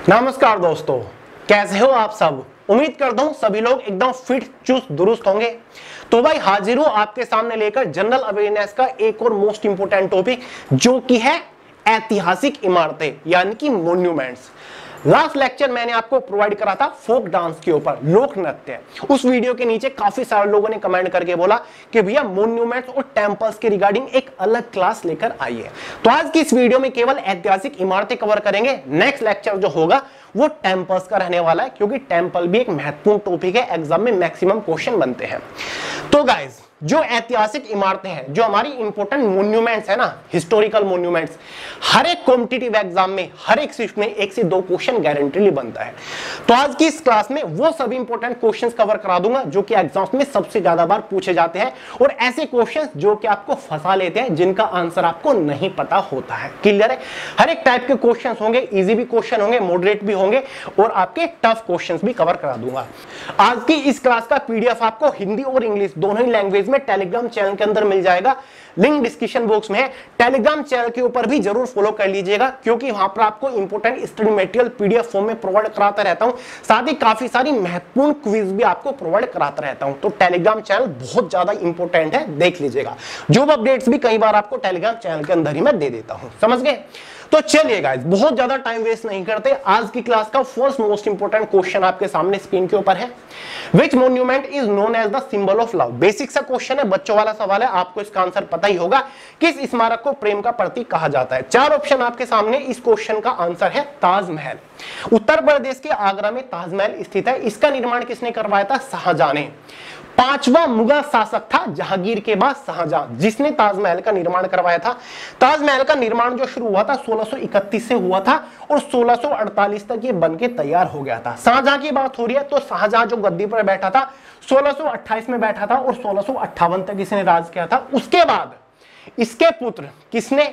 नमस्कार दोस्तों, कैसे हो आप सब। उम्मीद करता हूं सभी लोग एकदम फिट चुस्त दुरुस्त होंगे। तो भाई हाजिर हूं आपके सामने लेकर जनरल अवेयरनेस का एक और मोस्ट इंपोर्टेंट टॉपिक, जो कि है ऐतिहासिक इमारतें यानी कि मॉन्यूमेंट्स। लास्ट लेक्चर मैंने आपको प्रोवाइड करा था फोक डांस के ऊपर, लोक नृत्य। उस वीडियो के नीचे काफी सारे लोगों ने कमेंट करके बोला कि भैया मॉन्यूमेंट्स और टेम्पल्स के रिगार्डिंग एक अलग क्लास लेकर आइए। तो आज की इस वीडियो में केवल ऐतिहासिक इमारतें कवर करेंगे। नेक्स्ट लेक्चर जो होगा वो टेम्पल्स का रहने वाला है, क्योंकि टेम्पल भी एक महत्वपूर्ण टॉपिक है, एग्जाम में मैक्सिमम क्वेश्चन बनते हैं। तो गाइस, जो ऐतिहासिक इमारतें हैं, जो हमारी इंपॉर्टेंट मॉन्यूमेंट्स है ना, हिस्टोरिकल मॉन्यूमेंट्स, हर एक कॉम्पिटिटिव एग्जाम में हर एक शिफ्ट में 1 से 2 क्वेश्चन गारंटीली बनता है। तो आज की इस क्लास में वो सभी इंपॉर्टेंट क्वेश्चंस कवर करा दूंगा जो कि एग्जाम्स में सबसे ज्यादा बार पूछे जाते हैं, और ऐसे क्वेश्चंस जो कि आपको फंसा लेते हैं, जिनका आंसर आपको नहीं पता होता है। क्लियर है? हर एक टाइप के क्वेश्चंस होंगे, इजी भी क्वेश्चन होंगे, मॉडरेट भी होंगे, और आपके टफ क्वेश्चंस भी कवर करा दूंगा। आज की इस क्लास का पीडीएफ आपको हिंदी और इंग्लिश दोनों ही लैंग्वेज में टेलीग्राम चैनल के अंदर मिल जाएगा। लिंक डिस्क्रिप्शन बॉक्स में है। टेलीग्राम चैनल के ऊपर भी जरूर फॉलो कर लीजिएगा, क्योंकि वहां पर आपको important study material PDF form में प्रोवाइड कराता रहता हूं। साथ ही काफी सारी महत्वपूर्ण क्विज भी आपको प्रोवाइड कराता रहता हूं। तो टेलीग्राम चैनल बहुत ज्यादा इंपॉर्टेंट है, देख लीजिएगा। जॉब अपडेट्स भी कई बार आपको टेलीग्राम चैनल के अंदर ही मैं दे देता हूं। समझ गए? तो चलिए गाइस, बहुत ज्यादा टाइम वेस्ट नहीं करते। आज की क्लास का फर्स्ट मोस्ट इंपोर्टेंट क्वेश्चन आपके सामने स्क्रीन के ऊपर है। Which monument is known as the symbol of love. Basic सा क्वेश्चन है, बच्चों वाला सवाल है, आपको इसका आंसर पता ही होगा। किस स्मारक को प्रेम का प्रतीक कहा जाता है? 4 ऑप्शन आपके सामने। इस क्वेश्चन का आंसर है ताजमहल। उत्तर प्रदेश के आगरा में ताजमहल स्थित है। इसका निर्माण किसने करवाया था? शाहजहां ने। 5वां मुगल शासक था जहांगीर के बाद शाहजहां, जिसने ताजमहल का निर्माण करवाया था। ताजमहल का निर्माण जो शुरू हुआ था 1631 से हुआ था, और 1648 तक ये बनके तैयार हो गया था। शाहजहां की बात हो रही है तो शाहजहां जो गद्दी पर बैठा था 1628 में बैठा था, और 1658 तक इसने राज किया था। उसके बाद इसके पुत्र किसने?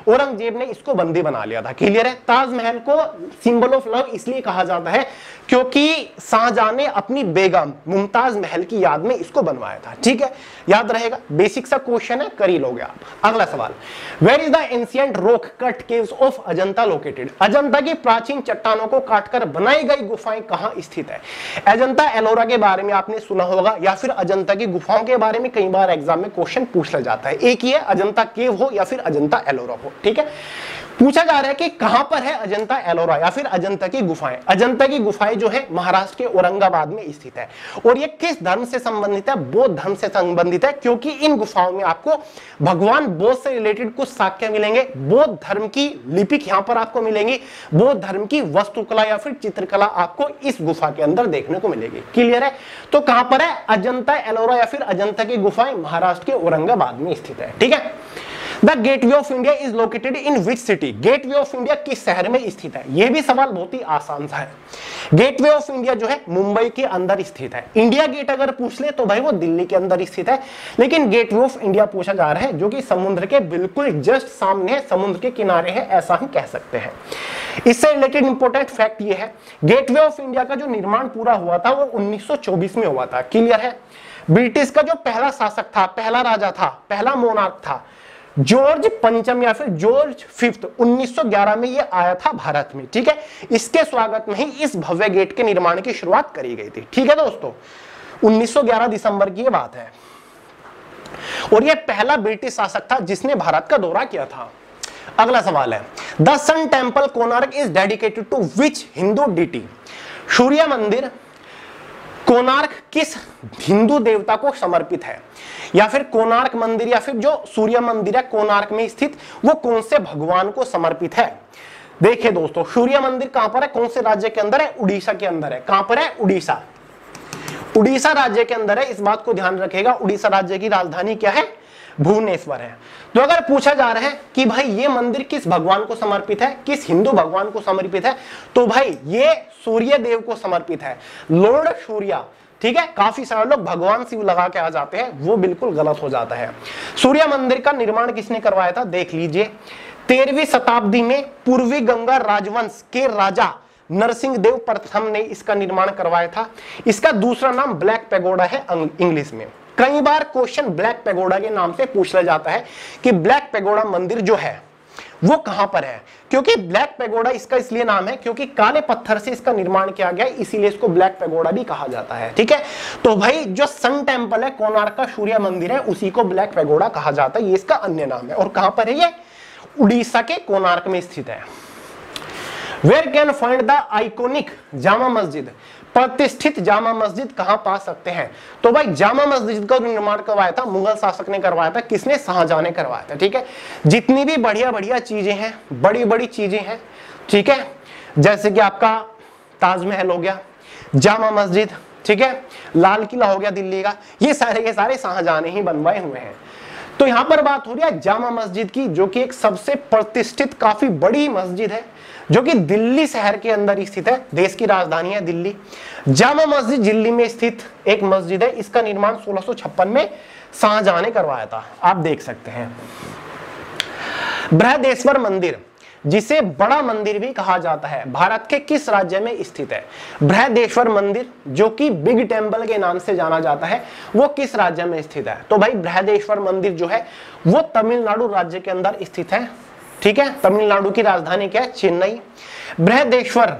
औरंगजेब ने इसको बंदी बना लिया था। क्लियर है? ताजमहल को सिंबल ऑफ लव इसलिए कहा जाता है क्योंकि शाहजहां ने अपनी बेगम मुमताज महल की याद में इसको बनवाया था। ठीक है, याद रहेगा। बेसिक सा क्वेश्चन है, कर ही लोगे आप। अगला सवाल, where is the ancient rock cut caves of Ajanta located. Ajanta की प्राचीन चट्टानों को काटकर बनाई गई गुफाएं कहां स्थित है? अजंता एलोरा के बारे में आपने सुना होगा, या फिर अजंता की गुफाओं के बारे में कई बार एग्जाम में क्वेश्चन पूछ जाता है। एक ही है, अजंता केव हो या फिर अजंता एलोरा हो। ठीक है, पूछा जा रहा है कि कहां पर है अजंता एलोरा या फिर अजंता की गुफाएं। अजंता की गुफाएं जो है महाराष्ट्र के औरंगाबाद में स्थित है, और ये किस धर्म से संबंधित है? बौद्ध धर्म से संबंधित है, क्योंकि इन गुफाओं में आपको भगवान बौद्ध से रिलेटेड कुछ साक्ष्य मिलेंगे। बौद्ध धर्म की लिपिक यहां पर आपको मिलेंगी, बौद्ध धर्म की वस्तुकला या फिर चित्रकला आपको इस गुफा के अंदर देखने को मिलेगी। क्लियर है? तो कहां पर है? अजंता एलोरा या फिर अजंता की गुफाएं महाराष्ट्र के औरंगाबाद में स्थित है। ठीक है। The gateway of India is located in which city. Gateway of India किस शहर में स्थित है? यह भी सवाल बहुत ही आसान सा है। गेटवे ऑफ इंडिया जो है मुंबई के अंदर स्थित है। इंडिया गेट अगर पूछ ले तो भाई वो दिल्ली के अंदर स्थित है, लेकिन गेटवे ऑफ इंडिया पूछा जा रहा है, जो कि समुद्र के बिल्कुल जस्ट सामने है, समुद्र के किनारे है, ऐसा हम कह सकते हैं। इससे रिलेटेड इंपॉर्टेंट फैक्ट ये है, गेटवे ऑफ इंडिया का जो निर्माण पूरा हुआ था वो 1924 में हुआ था। क्लियर है? ब्रिटिश का जो पहला शासक था, पहला राजा था, पहला मोनार्क था, जॉर्ज पंचम या फिर जॉर्ज फिफ्थ, 1911 में ये आया था भारत में। ठीक है, इसके स्वागत में ही इस भव्य गेट के निर्माण की शुरुआत करी गई थी। ठीक है दोस्तों, 1911 दिसंबर की ये बात है, और ये पहला ब्रिटिश शासक था जिसने भारत का दौरा किया था। अगला सवाल है, the sun temple Konark is dedicated to which Hindu deity. सूर्य मंदिर कोणार्क किस हिंदू देवता को समर्पित है? या फिर कोणार्क मंदिर या फिर जो सूर्य मंदिर है कोणार्क में स्थित, वो कौन से भगवान को समर्पित है? देखिए दोस्तों, सूर्य मंदिर कहां पर है? कौन से राज्य के अंदर है? उड़ीसा के अंदर है। कहां पर है? उड़ीसा। उड़ीसा राज्य के अंदर है, इस बात को ध्यान रखिएगा। उड़ीसा राज्य की राजधानी क्या है? भुवनेश्वर है। तो अगर पूछा जा रहा है कि भाई ये मंदिर किस भगवान को समर्पित है, किस हिंदू भगवान को समर्पित है, तो भाई ये सूर्य देव को समर्पित है, लॉर्ड सूर्य। ठीक है, काफी सारे लोग भगवान शिव लगा के आ जाते हैं, वो बिल्कुल गलत हो जाता है। सूर्य मंदिर का निर्माण किसने करवाया था? देख लीजिए, 13वीं शताब्दी में पूर्वी गंगा राजवंश के राजा नरसिंह देव प्रथम ने इसका निर्माण करवाया था। इसका दूसरा नाम ब्लैक पैगोडा है इंग्लिश में। कई बार क्वेश्चन ब्लैक पैगोडा के नाम से पूछा जाता है कि ब्लैक पैगोडा मंदिर जो है वो कहां पर है, क्योंकि ब्लैक पैगोडा इसका इसलिए नाम है क्योंकि काले पत्थर से इसका निर्माण किया गया, इसीलिए इसको ब्लैक पैगोडा भी कहा जाता है। ठीक है, तो भाई जो सन टेम्पल है, कोणार्क का सूर्य मंदिर है, उसी को ब्लैक पैगोडा कहा जाता है, ये इसका अन्य नाम है। और कहां पर है ये? उड़ीसा के कोणार्क में स्थित है। Where can find the iconic Jama Masjid, प्रतिष्ठित जामा मस्जिद कहां पा सकते हैं? तो भाई जामा मस्जिद का निर्माण करवाया था मुगल शासक ने करवाया था। किसने? शाहजहां ने करवाया था। ठीक है, जितनी भी बढ़िया बढ़िया चीजें हैं, बड़ी बड़ी चीजें हैं, ठीक है, जैसे कि आपका ताजमहल हो गया, जामा मस्जिद, ठीक है, लाल किला हो गया दिल्ली का, ये सारे के सारे शाहजहां ने ही बनवाए हुए हैं। तो यहां पर बात हो रही है जामा मस्जिद की, जो कि एक सबसे प्रतिष्ठित काफी बड़ी मस्जिद है, जो कि दिल्ली शहर के अंदर स्थित है, देश की राजधानी है दिल्ली। जामा मस्जिद दिल्ली में स्थित एक मस्जिद है, इसका निर्माण 1656 में शाहजहां ने करवाया था, आप देख सकते हैं। बृहदेश्वर मंदिर, जिसे बड़ा मंदिर भी कहा जाता है, भारत के किस राज्य में स्थित है? बृहदेश्वर मंदिर, जो कि बिग टेंपल के नाम से जाना जाता है, वो किस राज्य में स्थित है? तो भाई बृहदेश्वर मंदिर जो है वो तमिलनाडु राज्य के अंदर स्थित है। ठीक है, तमिलनाडु की राजधानी क्या है? चेन्नई। बृहदेश्वर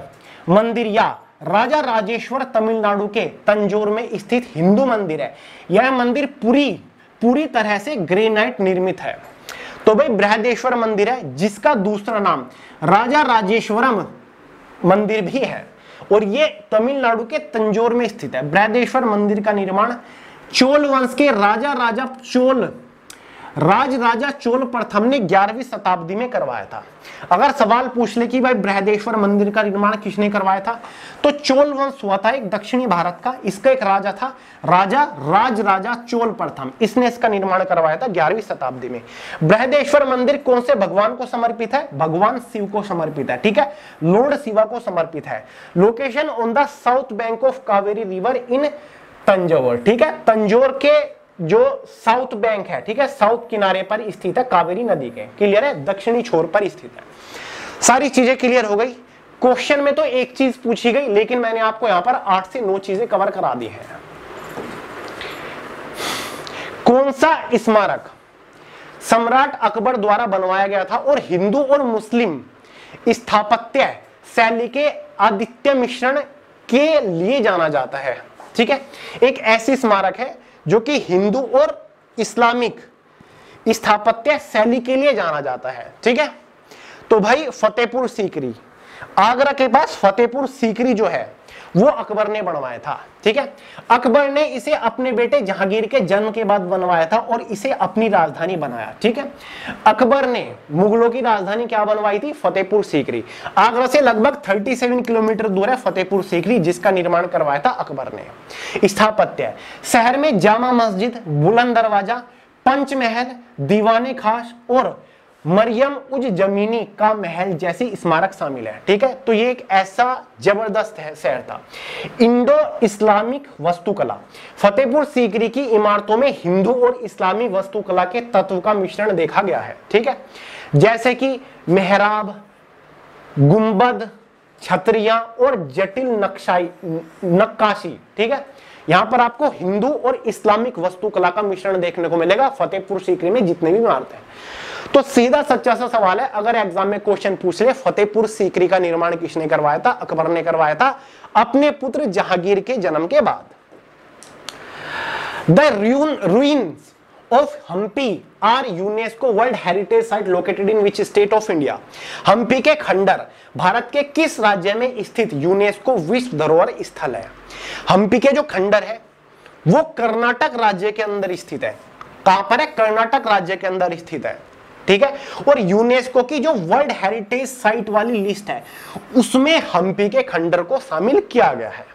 मंदिर या राजा राजेश्वर तमिलनाडु के तंजौर में स्थित हिंदू मंदिर है। यह मंदिर पूरी तरह से ग्रेनाइट निर्मित है। तो भाई बृहदेश्वर मंदिर है, जिसका दूसरा नाम राजा राजेश्वरम मंदिर भी है, और ये तमिलनाडु के तंजौर में स्थित है। बृहदेश्वर मंदिर का निर्माण चोल वंश के राजा चोल प्रथम ने 11वीं शताब्दी में करवाया था। अगर सवाल पूछ ले कि भाई बृहदेश्वर मंदिर का निर्माण किसने करवाया था, तो चोल वंश हुआ था एक दक्षिणी भारत का, इसका एक राजा था, राजा चोल प्रथम, इसने इसका निर्माण करवाया था 11वीं शताब्दी में। बृहदेश्वर मंदिर कौन से भगवान को समर्पित है? भगवान शिव को समर्पित है। ठीक है, लॉर्ड शिवा को समर्पित है। Location on the south bank of Kaveri river in Tanjore. ठीक है, तंजौर के जो साउथ बैंक है, ठीक है, साउथ किनारे पर स्थित है, कावेरी नदी के, क्लियर है, दक्षिणी छोर पर स्थित है। सारी चीजें क्लियर हो गई। क्वेश्चन में तो एक चीज पूछी गई, लेकिन मैंने आपको यहां पर 8 से 9 चीजें कवर करा दी है। कौन सा स्मारक सम्राट अकबर द्वारा बनवाया गया था और हिंदू और मुस्लिम स्थापत्य शैली के आदित्य मिश्रण के लिए जाना जाता है? ठीक है, एक ऐसी स्मारक है जो कि हिंदू और इस्लामिक स्थापत्य शैली के लिए जाना जाता है। ठीक है, तो भाई फतेहपुर सीकरी, आगरा के पास फतेहपुर सीकरी जो है वो अकबर ने बनवाया था। ठीक है, अकबर ने इसे अपने बेटे जहांगीर के जन्म के बाद बनवाया था और इसे अपनी राजधानी बनाया। ठीक है, अकबर ने मुगलों की राजधानी क्या बनवाई थी? फतेहपुर सीकरी। आगरा से लगभग 37 किलोमीटर दूर है फतेहपुर सीकरी, जिसका निर्माण करवाया था अकबर ने। स्थापत्य, शहर में जामा मस्जिद, बुलंद दरवाजा, पंचमहल, दीवाने खास और मरियम उज जमीनी का महल जैसी स्मारक शामिल है। ठीक है, तो ये एक ऐसा जबरदस्त शहर था। इंडो इस्लामिक वास्तुकला, फतेहपुर सीकरी की इमारतों में हिंदू और इस्लामी वास्तुकला के तत्व का मिश्रण देखा गया है। ठीक है, जैसे कि मेहराब, गुंबद, छतरियां और जटिल नक्काशी। ठीक है, यहां पर आपको हिंदू और इस्लामिक वास्तुकला का मिश्रण देखने को मिलेगा फतेहपुर सीकरी में जितने भी इमारतें हैं। तो सीधा सच्चा सा सवाल है, अगर एग्जाम में क्वेश्चन पूछ ले फतेहपुर सीकरी का निर्माण किसने करवाया था? अकबर ने करवाया था अपने पुत्र जहांगीर के जन्म के बाद। The ruins of Hampi are UNESCO world heritage site located in which state of India? Hampi के खंडर भारत के किस राज्य में स्थित यूनेस्को विश्व धरोहर स्थल है? हम्पी के जो खंडर है वो कर्नाटक राज्य के अंदर स्थित है। कहां पर है? कर्नाटक राज्य के अंदर स्थित है। ठीक है, और यूनेस्को की जो वर्ल्ड हेरिटेज साइट वाली लिस्ट है उसमें हम्पी के खंडर को शामिल किया गया है।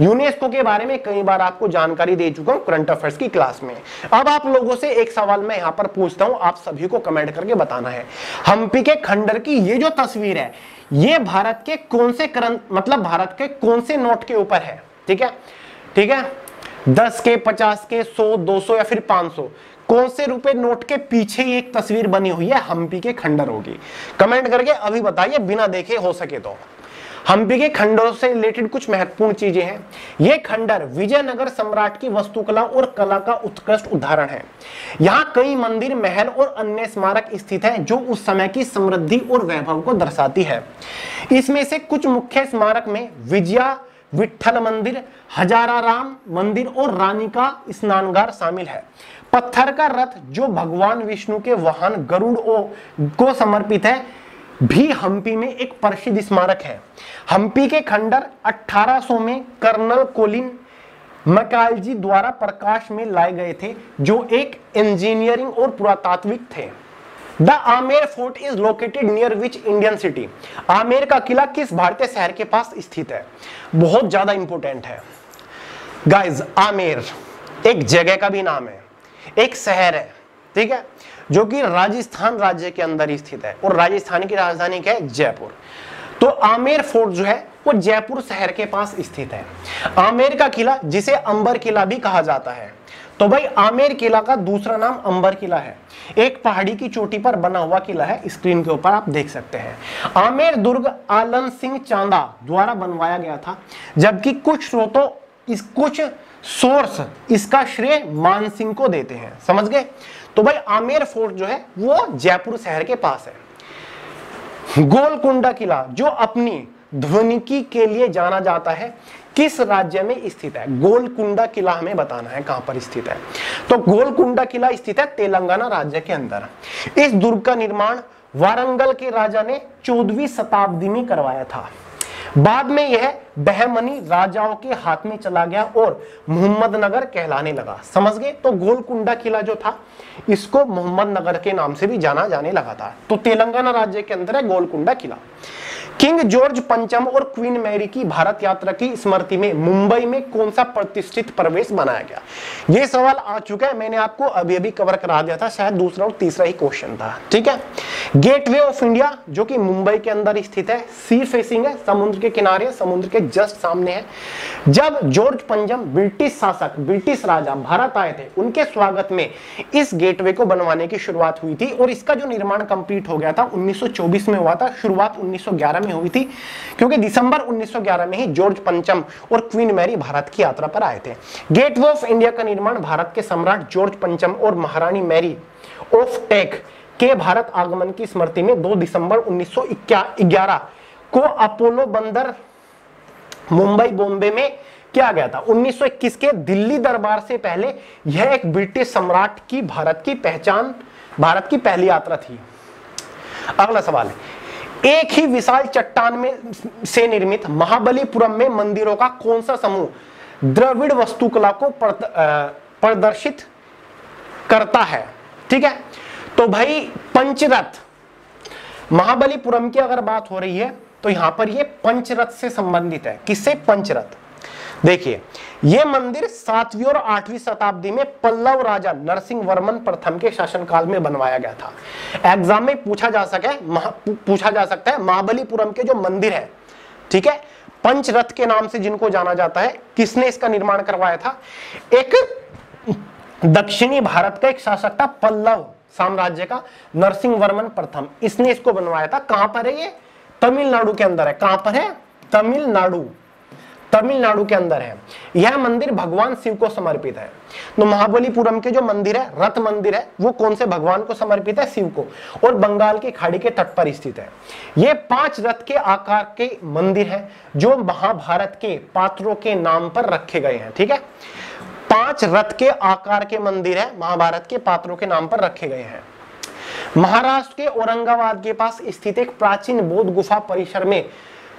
यूनेस्को के बारे में कई बार आपको जानकारी दे चुका हूं करंट अफेयर्स की क्लास में। अब आप लोगों से एक सवाल मैं यहां पर पूछता हूं, आप सभी को कमेंट करके बताना है। हम्पी के खंडर की ये जो तस्वीर है ये भारत के कौन से भारत के कौन से नोट के ऊपर है? ठीक है, ठीक है, 10 के, 50 के, 100, 200 या फिर 500, कौन से रुपए नोट के पीछे एक तस्वीर बनी हुई है हम्पी के खंडर होगी? कमेंट करके अभी बताइए, बिना देखे हो सके तो। हम्पी के खंडरों से रिलेटेड कुछ महत्वपूर्ण चीजें हैं। यह खंडर विजयनगर सम्राट की वास्तुकला और कला का उत्कृष्ट उदाहरण है। यहाँ कई मंदिर, महल और अन्य स्मारक स्थित हैं जो उस समय की समृद्धि और वैभव को दर्शाती है। इसमें से कुछ मुख्य स्मारक में विजया विठ्ठल मंदिर, हजाराराम मंदिर और रानी का स्नानगार शामिल है। पत्थर का रथ जो भगवान विष्णु के वाहन गरुड़ को समर्पित है भी हम्पी में एक प्रसिद्ध स्मारक है। हम्पी के खंडर 1800 में कर्नल कोलिन मैकालजी द्वारा प्रकाश में लाए गए थे, जो एक इंजीनियरिंग और पुरातात्विक थे। The Amer fort is located near which Indian city? Amer का किला किस भारतीय शहर के पास स्थित है? बहुत ज्यादा इंपॉर्टेंट है गाइज। आमेर एक जगह का भी नाम है, एक शहर है, ठीक है, जो कि राजस्थान राज्य के अंदर स्थित है और राजस्थान की राजधानी क्या है? जयपुर। तो आमेर फोर्ट जो है वो जयपुर शहर के पास स्थित है। आमेर का किला जिसे अंबर किला भी कहा जाता है। तो भाई आमेर किला का दूसरा नाम अंबर किला है। एक पहाड़ी की चोटी पर बना हुआ किला है, स्क्रीन के ऊपर आप देख सकते हैं। आमेर दुर्ग आलन सिंह चांदा द्वारा बनवाया गया था, जबकि कुछ सोर्स इसका श्रेय मान सिंह को देते हैं। समझ गए? तो भाई आमेर फोर्ट जो है वो जयपुर शहर के पास है। गोलकुंडा किला जो अपनी ध्वनिकी के लिए जाना जाता है, किस राज्य में स्थित है? गोलकुंडा किला हमें बताना है कहां पर स्थित है। तो गोलकुंडा किला स्थित है तेलंगाना राज्य के अंदर। इस दुर्ग का निर्माण वारंगल के राजा ने 14वीं शताब्दी में करवाया था। बाद में यह बहमनी राजाओं के हाथ में चला गया और मोहम्मदनगर कहलाने लगा। समझ गए? तो गोलकुंडा किला जो था इसको मोहम्मदनगर के नाम से भी जाना जाने लगा था। तो तेलंगाना राज्य के अंदर है गोलकुंडा किला। किंग जॉर्ज पंचम और क्वीन मैरी की भारत यात्रा की स्मृति में मुंबई में कौन सा प्रतिष्ठित प्रवेश बनाया गया? यह सवाल आ चुका है, मैंने आपको अभी अभी कवर करा दिया था, शायद दूसरा और तीसरा ही क्वेश्चन था। ठीक है। गेटवे ऑफ इंडिया जो कि मुंबई के अंदर स्थित है, सी फेसिंग है, समुद्र के किनारे, समुद्र के जस्ट सामने है। जब जॉर्ज पंचम ब्रिटिश शासक, ब्रिटिश राजा भारत आए थे, उनके स्वागत में इस गेटवे को बनवाने की शुरुआत हुई थी और इसका जो निर्माण कंप्लीट हो गया था 1924 में हुआ था। शुरुआत 1911 में हुई थी, क्योंकि दिसंबर 1911 में ही जॉर्ज पंचम और क्वीन मैरी भारत की यात्रा पर आए थे। गेटवे ऑफ इंडिया का निर्माण भारत के सम्राट जॉर्ज पंचम और महारानी मैरी ऑफ टेक के भारत आगमन की स्मृति में 2 दिसंबर 1911 को अपोलो बंदर मुंबई बॉम्बे में किया गया था। 1921 के दिल्ली दरबार से पहले यह एक ब्रिटिश सम्राट की भारत की पहली यात्रा थी। अगला सवाल है, एक ही विशाल चट्टान में से निर्मित महाबलीपुरम में मंदिरों का कौन सा समूह द्रविड़ वास्तुकला को प्रदर्शित करता है? ठीक है, तो भाई पंचरथ, महाबलीपुरम की अगर बात हो रही है तो यहां पर ये पंचरथ से संबंधित है। किससे? पंचरथ। देखिए, यह मंदिर 7वीं और 8वीं शताब्दी में पल्लव राजा नरसिंह वर्मन प्रथम के शासनकाल में बनवाया गया था। एग्जाम में पूछा जा सकता है महाबलीपुरम के जो मंदिर है, ठीक है, पंचरथ के नाम से जिनको जाना जाता है, किसने इसका निर्माण करवाया था? एक दक्षिणी भारत का एक शासक था, पल्लव साम्राज्य का नरसिंह वर्मन प्रथम, इसने इसको बनवाया था। कहां पर है ये? तमिलनाडु के अंदर है। कहां पर है? तमिलनाडु के अंदर है। यह मंदिर भगवान शिव को समर्पित है। तो महाबलीपुरम के जो मंदिर है, रथ मंदिर है, वो कौन से भगवान को समर्पित है? शिव को, और बंगाल की खाड़ी के तट पर स्थित है। ये 5 रथ के आकार के मंदिर है जो महाभारत के पात्रों के नाम पर रखे गए हैं। ठीक है, 5 रथ के आकार के मंदिर है, महाभारत के पात्रों के नाम पर रखे गए हैं। महाराष्ट्र के औरंगाबाद के पास स्थित एक प्राचीन बौद्ध गुफा परिसर में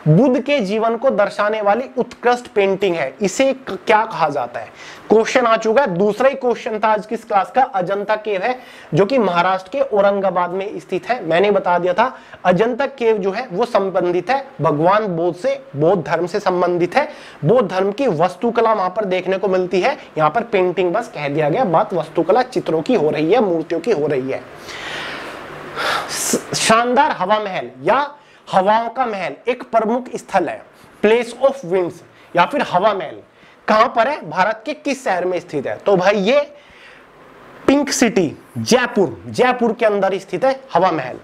बुद्ध के जीवन को दर्शाने वाली उत्कृष्ट पेंटिंग है। इसे क्या कहा जाता है? क्वेश्चन आ चुका है। दूसरा ही क्वेश्चन था आज की इस क्लास का। अजंता केव है जो कि महाराष्ट्र के औरंगाबाद में स्थित है। मैंने बता दिया था अजंता केव जो है वो संबंधित है भगवान बुद्ध से, बौद्ध धर्म से संबंधित है। बौद्ध धर्म की वस्तुकला वहां पर देखने को मिलती है। यहाँ पर पेंटिंग बस कह दिया गया, बात वस्तुकला चित्रों की हो रही है, मूर्तियों की हो रही है। शानदार हवा महल या हवाओं का महल एक प्रमुख स्थल है, प्लेस ऑफ विंड्स या फिर हवा महल, कहां पर है? भारत के किस शहर में स्थित है? तो भाई ये पिंक सिटी जयपुर के अंदर स्थित है हवा महल।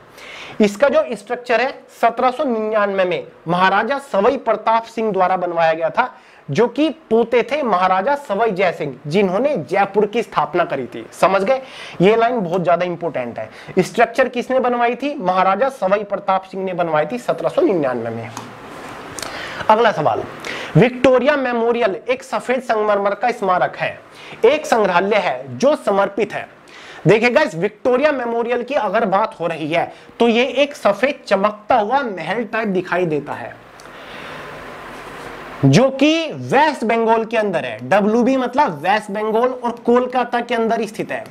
इसका जो स्ट्रक्चर है 1799 में महाराजा सवाई प्रताप सिंह द्वारा बनवाया गया था, जो कि पोते थे महाराजा सवाई जय सिंह, जिन्होंने जयपुर की स्थापना करी थी। समझ गए? ये लाइन बहुत ज्यादा इंपॉर्टेंट है। स्ट्रक्चर किसने बनवाई थी? महाराजा सवाई प्रताप सिंह ने बनवाई थी 1799 में। अगला सवाल, विक्टोरिया मेमोरियल एक सफेद संगमरमर का स्मारक है, एक संग्रहालय है जो समर्पित है। देखिएगा, इस विक्टोरिया मेमोरियल की अगर बात हो रही है तो ये एक सफेद चमकता हुआ महल टाइप दिखाई देता है, जो कि वेस्ट बंगाल के अंदर है। WB मतलब वेस्ट बंगाल और कोलकाता के अंदर स्थित है।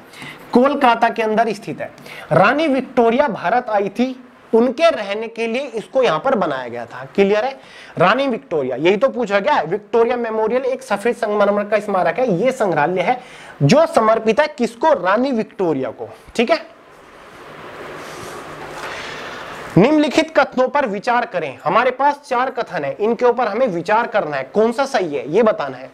कोलकाता के अंदर स्थित है। रानी विक्टोरिया भारत आई थी, उनके रहने के लिए इसको यहां पर बनाया गया था। क्लियर है? रानी विक्टोरिया, यही तो पूछा गया है। विक्टोरिया मेमोरियल एक सफेद संगमरमर का स्मारक है, यह संग्रहालय है जो समर्पित है किसको? रानी विक्टोरिया को। ठीक है, निम्नलिखित कथनों पर विचार करें। हमारे पास 4 कथन है, इनके ऊपर हमें विचार करना है, कौन सा सही है ये बताना है।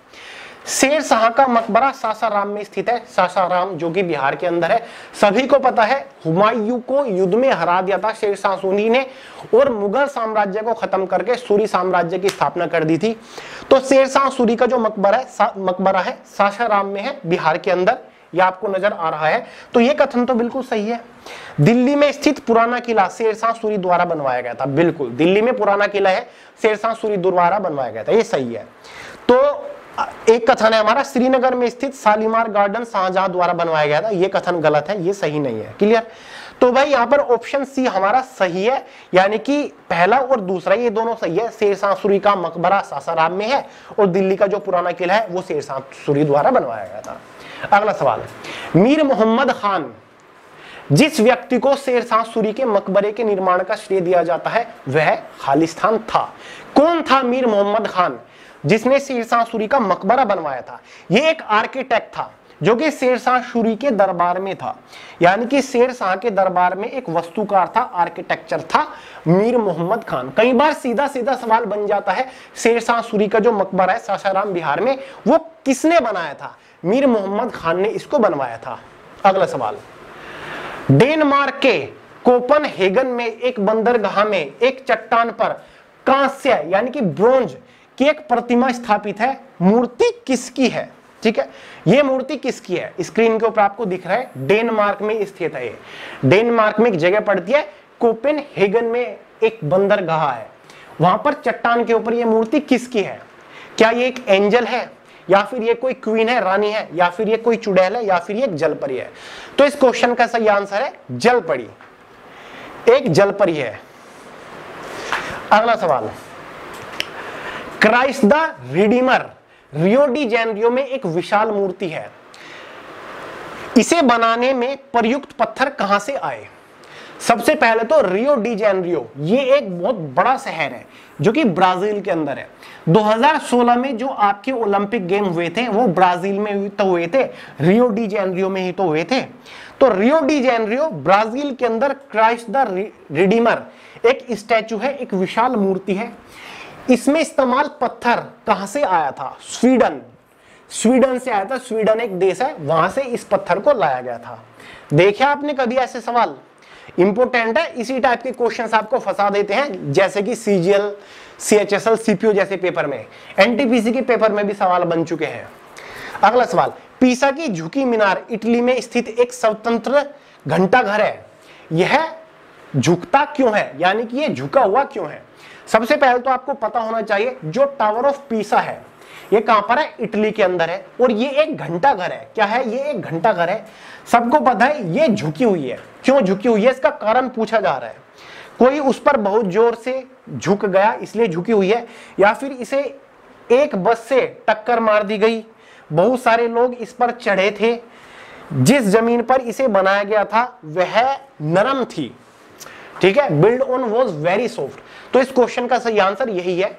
शेर शाह का मकबरा सासाराम में स्थित है। सासाराम जो कि बिहार के अंदर है। सभी को पता है हुमायूं को युद्ध में हरा दिया था शेर शाह सूरी ने, और मुगल साम्राज्य को खत्म करके सूरी साम्राज्य की स्थापना कर दी थी। तो शेर शाह सूरी का जो मकबरा है सासाराम में है, बिहार के अंदर। यह आपको नजर आ रहा है, तो यह कथन तो बिल्कुल सही है। दिल्ली में स्थित पुराना किला शेर शाह सूरी द्वारा बनवाया गया था। बिल्कुल, दिल्ली में पुराना किला है, शेर शाह सूरी द्वारा बनवाया गया था, ये सही है। तो एक कथन है हमारा, श्रीनगर में स्थित शालीमार गार्डन शाहजहां द्वारा बनवाया गया था। यह कथन गलत है, यह सही नहीं है। क्लियर? तो भाई यहां पर ऑप्शन सी हमारा सही है, यानी कि पहला और दूसरा ये दोनों सही है। शेर शाह सूरी का मकबरा सासाराम में है और दिल्ली का जो पुराना किला है वो शेर शाह सूरी द्वारा बनवाया गया था। अगला सवाल, मीर मोहम्मद खान, जिस व्यक्ति को शेर शाह सूरी के मकबरे के निर्माण का श्रेय दिया जाता है, वह खालिस्तान था। कौन था मीर मोहम्मद खान जिसने शेर शाह सूरी का मकबरा बनवाया था? यह एक आर्किटेक्ट था जो कि शेर शाह सूरी के दरबार में था, यानी कि शेर शाह के दरबार में एक वास्तुकार था, आर्किटेक्चर था, मीर मोहम्मद खान। कई बार सीधा सीधा सवाल बन जाता है, शेर शाह सूरी का जो मकबरा है सासाराम बिहार में, वो किसने बनाया था? मीर मोहम्मद खान ने इसको बनवाया था। अगला सवाल, डेनमार्क के कोपनहेगन में एक बंदरगाह में एक चट्टान पर कांस्य यानी कि ब्रोंज की एक प्रतिमा स्थापित है। मूर्ति किसकी है? ठीक है, यह मूर्ति किसकी है? स्क्रीन के ऊपर आपको दिख रहा है, डेनमार्क में स्थित है। डेनमार्क में एक जगह पड़ती है, कोपेनहेगन में एक बंदरगाह है, वहां पर चट्टान के ऊपर यह मूर्ति किसकी है? क्या ये एक एंजल है, या फिर ये कोई क्वीन है, रानी है, या फिर ये कोई चुड़ैल है, या फिर ये एक जलपरी है? तो इस क्वेश्चन का सही आंसर है जलपरी, एक जलपरी है। अगला सवाल, Christ the Redeemer Rio de Janeiro में एक विशाल मूर्ति है, इसे बनाने में प्रयुक्त पत्थर कहां से आए? सबसे पहले तो रियो डी जेनेरियो ये एक बहुत बड़ा शहर है जो कि ब्राजील के अंदर है। 2016 में जो आपके ओलंपिक गेम हुए थे वो ब्राजील में तो हुए थे, रियो डी जेनेरियो में ही तो हुए थे। तो रियो डी जेनेरियो ब्राजील के अंदर क्राइस्ट द रिडीमर एक स्टैचू है, एक विशाल मूर्ति है। इसमें इस्तेमाल पत्थर कहां से आया था? स्वीडन से आया था। स्वीडन एक देश है, वहां से इस पत्थर को लाया गया था। देखिए आपने कभी ऐसे सवाल? इंपोर्टेंट है, इसी टाइप के क्वेश्चंस आपको फंसा देते हैं, जैसे कि CGL, CHSL, CPO जैसे पेपर में, NTPC के पेपर में भी सवाल बन चुके हैं। अगला सवाल, पीसा की झुकी मीनार इटली में स्थित एक स्वतंत्र घंटाघर है, यह झुकता क्यों है, यानी कि यह झुका हुआ क्यों है? सबसे पहले तो आपको पता होना चाहिए जो टावर ऑफ पीसा है ये कहां पर है? इटली के अंदर है, और ये एक घंटाघर है। क्या है? ये एक घंटाघर है। सबको पता है ये झुकी हुई है। क्यों झुकी हुई है, इसका कारण पूछा जा रहा है। कोई उस पर बहुत जोर से झुक गया इसलिए झुकी हुई है, या फिर इसे एक बस से टक्कर मार दी गई, बहुत सारे लोग इस पर चढ़े थे, जिस जमीन पर इसे बनाया गया था वह नरम थी। ठीक है, build on was very soft. तो इस क्वेश्चन का सही आंसर यही है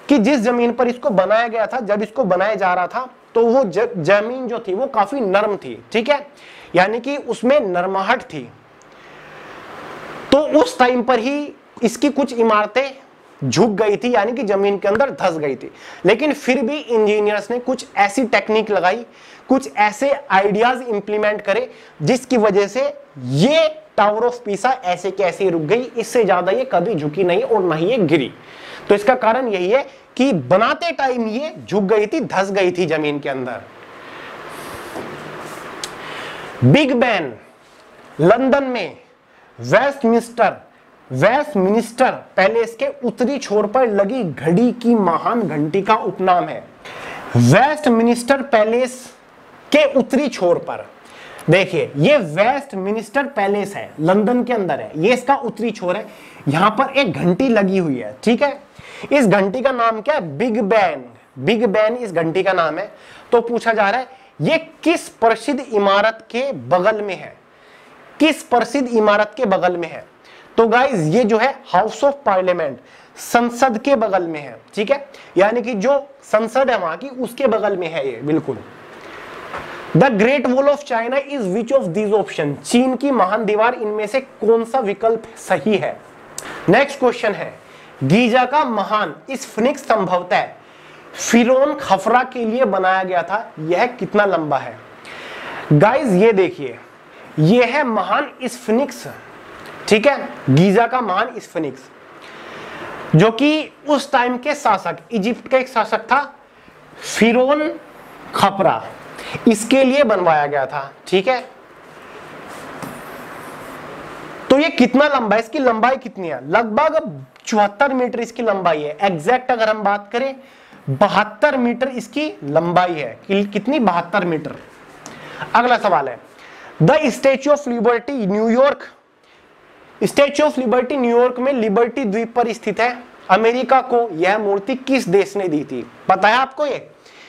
कि जिस जमीन पर इसको बनाया गया था, जब इसको बनाया जा रहा था तो वो जमीन जो थी वो काफी नरम थी। ठीक है, यानी कि उसमें नरमाहट थी। तो उस टाइम पर ही इसकी कुछ इमारतें झुक गई थी, यानी कि जमीन के अंदर धंस गई थी। लेकिन फिर भी इंजीनियर्स ने कुछ ऐसी टेक्निक लगाई, कुछ ऐसे आइडियाज इंप्लीमेंट करे जिसकी वजह से ये टावर ऑफ पीसा ऐसे के ऐसे ही रुक गई, इससे ज्यादा ये कभी झुकी नहीं और ना ही ये गिरी। तो इसका कारण यही है कि बनाते टाइम ये झुक गई थी, धंस गई थी जमीन के अंदर। बिग बैन लंदन में वेस्टमिनिस्टर पैलेस के उत्तरी छोर पर लगी घड़ी की महान घंटी का उपनाम है। वेस्टमिनिस्टर पैलेस के उत्तरी छोर पर, देखिए ये वेस्टमिनिस्टर पैलेस है, लंदन के अंदर है, ये इसका उत्तरी छोर है, यहां पर एक घंटी लगी हुई है, ठीक है। इस घंटी का नाम क्या है? Big Ben. बिग बैन इस घंटी का नाम है। तो पूछा जा रहा है ये किस प्रसिद्ध इमारत के बगल में है? किस प्रसिद्ध इमारत के बगल में है? तो गाइज ये जो है हाउस ऑफ पार्लियामेंट, संसद के बगल में है, ठीक है, यानी कि जो संसद है वहां की उसके बगल में है ये, बिल्कुल। The great wall of China is which of these option? चीन की महान दीवार इनमें से कौन सा विकल्प सही है? नेक्स्ट क्वेश्चन है, गीजा का महान स्फिंक्स संभवतः फिरौन खफरा के लिए बनाया गया था, यह कितना लंबा है? गाइज ये देखिए, यह है महान स्फिंक्स, ठीक है, गीजा का महान स्फिंक्स, जो कि उस टाइम के शासक, इजिप्ट का एक शासक था फिरौन खफरा, इसके लिए बनवाया गया था, ठीक है। तो ये कितना लंबा है? इसकी लंबाई कितनी है? लगभग 74 मीटर इसकी लंबाई है। एग्जैक्ट अगर हम बात करें 72 मीटर इसकी लंबाई है। कितनी? 72 मीटर। अगला सवाल है, the statue of liberty New York, statue of liberty New York में लिबर्टी द्वीप पर स्थित है। अमेरिका को यह मूर्ति किस देश ने दी थी? पता है आपको? ये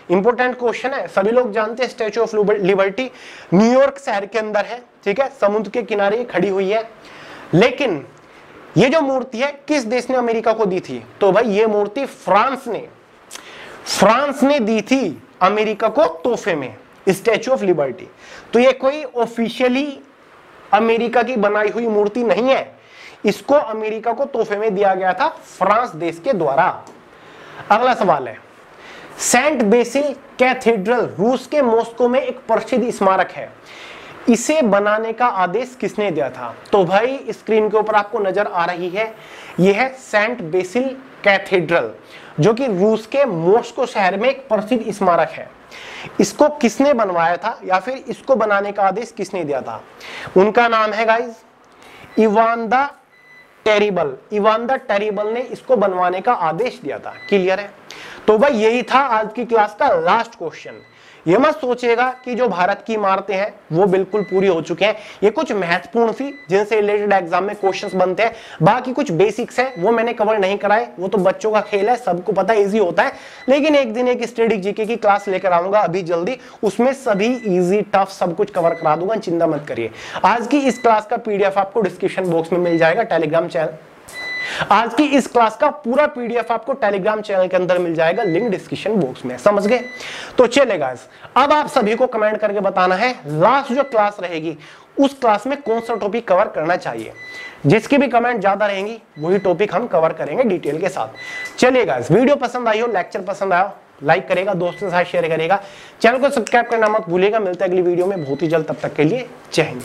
इंपोर्टेंट क्वेश्चन है, सभी लोग जानते हैं। स्टैच्यू ऑफ लिबर्टी न्यूयॉर्क शहर के अंदर है, ठीक है, समुद्र के किनारे खड़ी हुई है। लेकिन ये जो मूर्ति है किस देश ने अमेरिका को दी थी? तो भाई ये मूर्ति फ्रांस ने दी थी अमेरिका को तोहफे में, स्टैच्यू ऑफ लिबर्टी। तो ये कोई ऑफिशियली अमेरिका की बनाई हुई मूर्ति नहीं है, इसको अमेरिका को तोहफे में दिया गया था फ्रांस देश के द्वारा। अगला सवाल है, सेंट बेसिल कैथेड्रल रूस के मॉस्को में एक प्रसिद्ध स्मारक है, इसे बनाने का आदेश किसने दिया था? तो भाई स्क्रीन के ऊपर आपको नजर आ रही है, यह है सेंट बेसिल कैथेड्रल, जो कि रूस के मॉस्को शहर में एक प्रसिद्ध स्मारक है। इसको किसने बनवाया था या फिर इसको बनाने का आदेश किसने दिया था? उनका नाम है guys Ivan the terrible. Ivan the terrible ने इसको बनवाने का आदेश दिया था। क्लियर है? तो भाई यही था आज की क्लास का लास्ट क्वेश्चन। ये मत सोचिएगा कि जो भारत की इमारतें हैं वो बिल्कुल पूरी हो चुके हैं, ये कुछ महत्वपूर्ण थी जिनसे रिलेटेड एग्जाम में क्वेश्चंस बनते हैं। बाकी कुछ बेसिक्स हैं वो मैंने कवर नहीं कराए, वो तो बच्चों का खेल है, सबको पता है, इजी होता है। लेकिन एक दिन एक स्टैटिक जीके की क्लास लेकर आऊंगा अभी जल्दी, उसमें सभी इजी टफ सब कुछ कवर करा दूंगा, चिंता मत करिए। आज की इस क्लास का पीडीएफ आपको डिस्क्रिप्शन बॉक्स में मिल जाएगा, टेलीग्राम चैनल। आज की इस क्लास का पूरा पीडीएफ आपको टेलीग्राम चैनल के अंदर मिल जाएगा, लिंक डिस्क्रिप्शन बॉक्स में। समझ गए? तो चलेगा, अब आप सभी को कमेंट करके बताना है लास्ट जो क्लास रहेगी उस क्लास में कौन सा टॉपिक कवर करना चाहिए। जिसकी भी कमेंट ज्यादा रहेंगी वही टॉपिक हम कवर करेंगे डिटेल के साथ। चलिएगा, वीडियो पसंद आई हो, लेक्चर पसंद आया लाइक करेगा, दोस्तों के साथ शेयर करेगा, चैनल को सब्सक्राइब करना मत भूलिएगा। मिलते हैं अगली वीडियो में बहुत ही जल्द, तब तक के लिए जय हिंद।